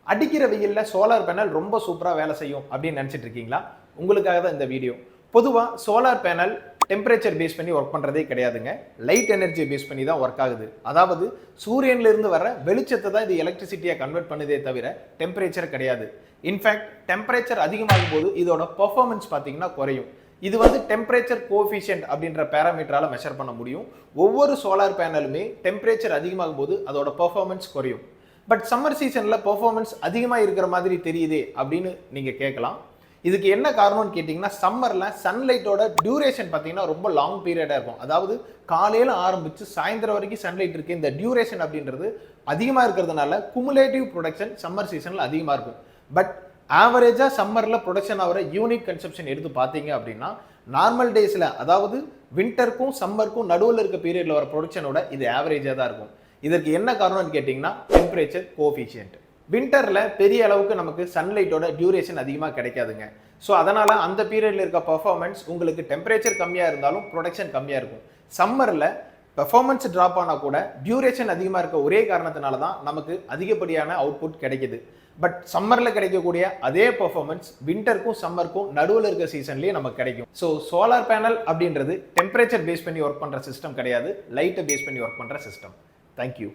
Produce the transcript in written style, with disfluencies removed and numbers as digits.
அடிக்கிற வெயில்ல solar panel ரொம்ப சூப்பரா வேலை செய்யும் அப்படின்னு நினைச்சிட்டு இருக்கீங்களா? உங்களுக்காக தான் இந்த வீடியோ. பொதுவா சோலார் பேனல் டெம்பரேச்சர் பேஸ் பண்ணி ஒர்க் பண்றதே கிடையாதுங்க. லைட் எனர்ஜியை பேஸ் பண்ணி தான் ஒர்க் ஆகுது. அதாவது சூரியன்ல இருந்து வர வெளிச்சத்தை தான் இது எலக்ட்ரிசிட்டியா கன்வெர்ட் பண்ணுதே தவிர டெம்பரேச்சர் கிடையாது. இன்ஃபேக்ட் டெம்பரேச்சர் அதிகமாகும் போது இதோட பெர்ஃபார்மன்ஸ் பாத்தீங்கன்னா குறையும். இது டெம்பரேச்சர் கோஎஃபிஷியன்ட் அப்படின்ற பேராமீட்டரால மெஷர் பண்ண முடியும். ஒவ்வொரு சோலார் பேனலுமே டெம்பரேச்சர் அதிகமாகும் போது அதோட பெர்ஃபார்மன்ஸ் குறையும். பட் சம்மர் சீசன்ல பெர்ஃபார்மன்ஸ் அதிகமா இருக்கிற மாதிரி தெரியுதே அப்படின்னு நீங்க கேட்கலாம். இதுக்கு என்ன காரணம்னு கேட்டிங்கன்னா, சம்மர்ல சன்லைட்டோட டியூரேஷன் பார்த்தீங்கன்னா ரொம்ப லாங் பீரியடா இருக்கும். அதாவது காலையில ஆரம்பிச்சு சாயந்தரம் வரைக்கும் சன்லைட் இருக்கு. இந்த டியூரேஷன் அப்படின்றது அதிகமாக இருக்கிறதுனால குமுலேட்டிவ் ப்ரொடக்ஷன் சம்மர் சீசன்ல அதிகமாக இருக்கும். பட் ஆவரேஜா சம்மர்ல ப்ரொடக்ஷன் ஆகிற யூனிட் கன்சப்ஷன் எடுத்து பார்த்தீங்க அப்படின்னா, நார்மல் டேஸ்ல அதாவது வின்டருக்கும் சம்மருக்கும் நடுவில் இருக்க பீரியட்ல வர ப்ரொடக்ஷனோட இது ஆவரேஜா தான் இருக்கும். இதற்கு என்ன காரணம்னு கேட்டிங்கன்னா, டெம்பரேச்சர் கோஎஃபிஷியன்ட். வின்டர்ல பெரிய அளவுக்கு நமக்கு சன்லைட்டோட டியூரேஷன் அதிகமாக கிடைக்காதுங்க. ஸோ அதனால அந்த பீரியட்ல இருக்க பெர்ஃபார்மன்ஸ் உங்களுக்கு டெம்பரேச்சர் கம்மியாக இருந்தாலும் ப்ரொடக்ஷன் கம்மியாக இருக்கும். சம்மர்ல பெர்ஃபார்மன்ஸ் ட்ராப் ஆனால் கூட டியூரேஷன் அதிகமாக இருக்க ஒரே காரணத்தினால தான் நமக்கு அதிகப்படியான அவுட்புட் கிடைக்குது. பட் சம்மர்ல கிடைக்கக்கூடிய அதே பெர்ஃபார்மன்ஸ் வின்டருக்கும் சம்மருக்கும் நடுவில் இருக்க சீசன்லேயே நமக்கு கிடைக்கும். ஸோ சோலார் பேனல் அப்படின்றது டெம்பரேச்சர் பேஸ் பண்ணி ஒர்க் பண்ணுற சிஸ்டம் கிடையாது, லைட்டை பேஸ் பண்ணி ஒர்க் பண்ணுற சிஸ்டம். தேங்க்யூ.